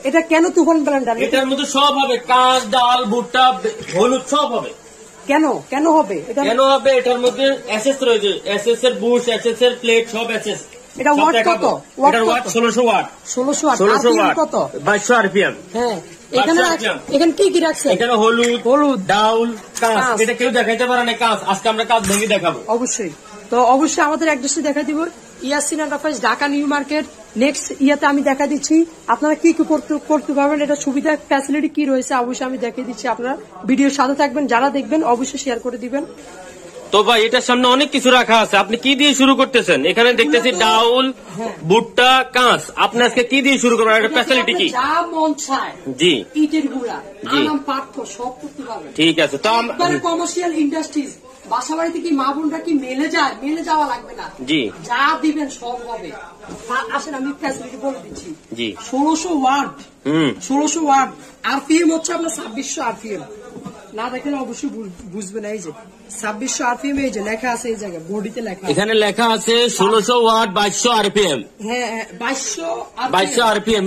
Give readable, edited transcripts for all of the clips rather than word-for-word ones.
এটা কেন তুফান ব্লেন্ডার? এটার মধ্যে সব হবে, কাঁচ, ডাল, ভুট্টা, হলুদ সব হবে। কেন কেন হবে এটা? কেন হবে? এটার মধ্যে এসএস রয়েছে, এসএস এর বুশ, এসএস এর প্লেট, সব এসএস। এটা ওয়াট কত? এটার ওয়াট 1600 ওয়াট। 1600 ওয়াট কত? 2200 আরপিএম। হ্যাঁ, এখানে কি কি রাখছেন? এখানে হলুদ, ডাউল, কাঁচ। এটা কেউ দেখাইতে পারে না কাঁচ, আজকে আমরা কাঁচ ভেঙে দেখাবো। অবশ্যই। তো অবশ্যই আমাদের অ্যাড্রেসটি দেখা দিব, Yasin enterprise, Dhaka new market. Next ইয়াতে আমি দেখা দিচ্ছি আপনারা কি কি করতে পারবেন, এটা সুবিধা ফ্যাসিলিটি কি রয়েছে অবশ্যই আমি দেখিয়ে দিচ্ছি। আপনারা ভিডিওর সাথে থাকবেন, যারা দেখবেন অবশ্যই শেয়ার করে দিবেন। তো ভাই এটার সামনে অনেক কিছু রাখা আছে, আপনি কি দিয়ে শুরু করতেছেন? এখানে দেখতেছি ডাউল, ভুট্টা, কাঁচ। আপনি আজকে কি দিয়ে শুরু করবেন? এটা ফ্যাসিলিটি কি? যা মন চায়, জি, ইটের গুঁড়া, আনাম, পাথর সব করতে পারবেন। ঠিক আছে। তো কমার্শিয়াল ইন্ডাস্ট্রিজ, বাসা বাড়িতে কি মা বোনরা কি মেলে যায়? মেলে যাওয়া লাগবে না, জি, যা দিবেন সব হবে। আসেন আমি ফ্যাসিলিটি বলে দিচ্ছি। জি, 1600 ওয়াট, 1600 ওয়াট। আরপিএম হচ্ছে আপনার 2600 আরপিএম। না দেখেন অবশ্যই বুঝবেন। এই যে 2600 আরপিএম, এই যে লেখা আছে, এই জায়গায় বডিতে লেখা, এখানে লেখা আছে 1600 ওয়াট, 2200 আরপিএম। হ্যাঁ, 2200 আরপিএম।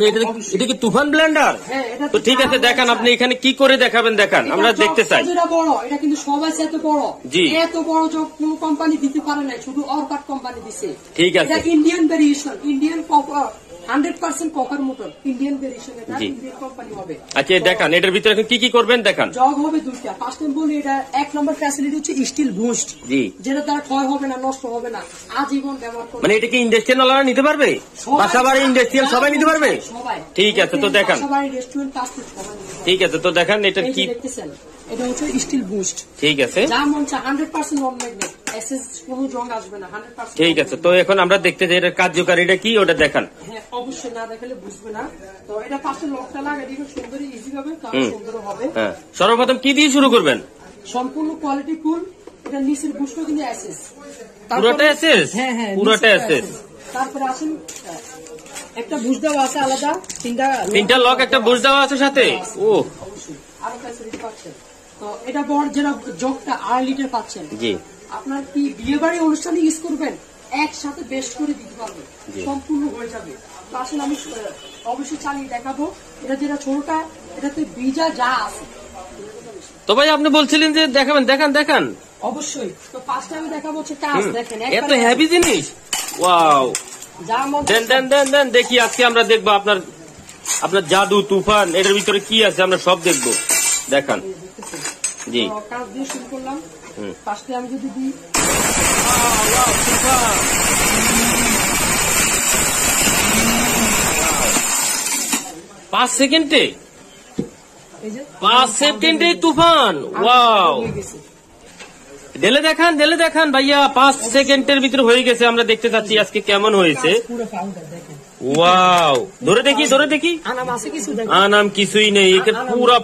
এটা কি তুফান ব্লেন্ডার? তো ঠিক আছে, দেখান আপনি এখানে কি করে দেখাবেন, দেখান, আমরা দেখতে চাই। এটা বড়, এটা কিন্তু সবাই এত বড়, জি, এত বড় যে কোন কোম্পানি দিতে পারে না, শুধু অরকাট কোম্পানি দিছে। ঠিক আছে। এটা Indian variation, Indian 100% ককার motor, Indian variation, এটা ইন্ডিয়ান কোম্পানি হবে। আচ্ছা দেখান, এটার ভিতরে এখন কি কি করবেন দেখান। জগ হবে দুইটা। ফার্স্ট টাইম বলি, এটা 1 নম্বর ফ্যাসিলিটি হচ্ছে স্টিল বুস্ট, জি, যেটা তার ক্ষয় হবে না, নষ্ট হবে না, আজীবন ব্যবহার করবে। মানে এটা কি ইন্ডাস্ট্রিয়াল ওয়ালা নিতে পারবে? বাসাবাড়ি ইন্ডাস্ট্রিয়াল সবাই নিতে পারবে? সবাই। ঠিক আছে, তো দেখান। বাসাবাড়ি, রেস্টুরেন্ট, ফাস্টফুড সবাই নিতে পারবে। ঠিক আছে, তো দেখান এটা কি দেখতেছেন। এটা হচ্ছে স্টিল বুস্ট। ঠিক আছে, যা মন চায় 100% নন ম্যাগনেট, এসএস কোনো রং আসবে না, 100%। ঠিক আছে, তো এখন আমরা দেখতে চাই এটার কার্যকারিতা কি, ওটা দেখান। হ্যাঁ, অবশ্যই, না দেখালে বুঝবে না। তো এটা পাশে লকটা লাগাই দিবেন, সুন্দর ইজি হবে, তার সুন্দর হবে। হ্যাঁ, সর্বপ্রথম কি দিয়ে শুরু করবেন? সম্পূর্ণ কোয়ালিটি ফুল। এটা নিচের বুস্ট কিন্তু এসএস, পুরোটা এসএস? হ্যাঁ হ্যাঁ, পুরোটা এসএস। তারপরে আসেন একটা বুশ দেওয়া আছে আলাদা, তিনটা লক, একটা বুশ দেওয়া আছে সাথে। ও, আরো ফ্যাসিলিটি পাচ্ছেন। তো এটা বড়, যেটা জগটা 2.5 লিটার পাচ্ছেন। জি, আপনার কি বিয়ে বাড়ি অনুষ্ঠানে ইউজ করবেন, একসাথে বেশ করে দিতে পারবেন, সম্পূর্ণ হয়ে যাবে। তো আসলে আমি অবশ্যই চালিয়ে দেখাবো। এটা যেটা ছোটটা, এটাতে বিজা যা আছে। তো ভাই আপনি বলছিলেন যে দেখাবেন, দেখান দেখান। অবশ্যই। তো ফার্স্টে আমি দেখাবো হচ্ছে কাজ, দেখেন এত হেভি জিনিস। ওয়াও, যা দেন দেন দেন দেন দেখি। আজকে আমরা দেখবো আপনার জাদু তুফান, এটার ভিতরে কি আছে আমরা সব দেখবো। দেখান। জি, কাজ দিয়ে শুরু করলাম। ফার্স্টে আমি যদি দিই, 5 সেকেন্ডে, 5 সেকেন্ডে তুফান। ওয়াও, ঢেলে দেখান ভাইয়া। 5 সেকেন্ডের ভিতরে হয়ে গেছে। আমরা দেখতে চাচ্ছি আজকে কেমন হয়েছে। ওয়াও, ধরে দেখি। আনাম আছে কিছু, আনাম কিছুই নেই, পুরা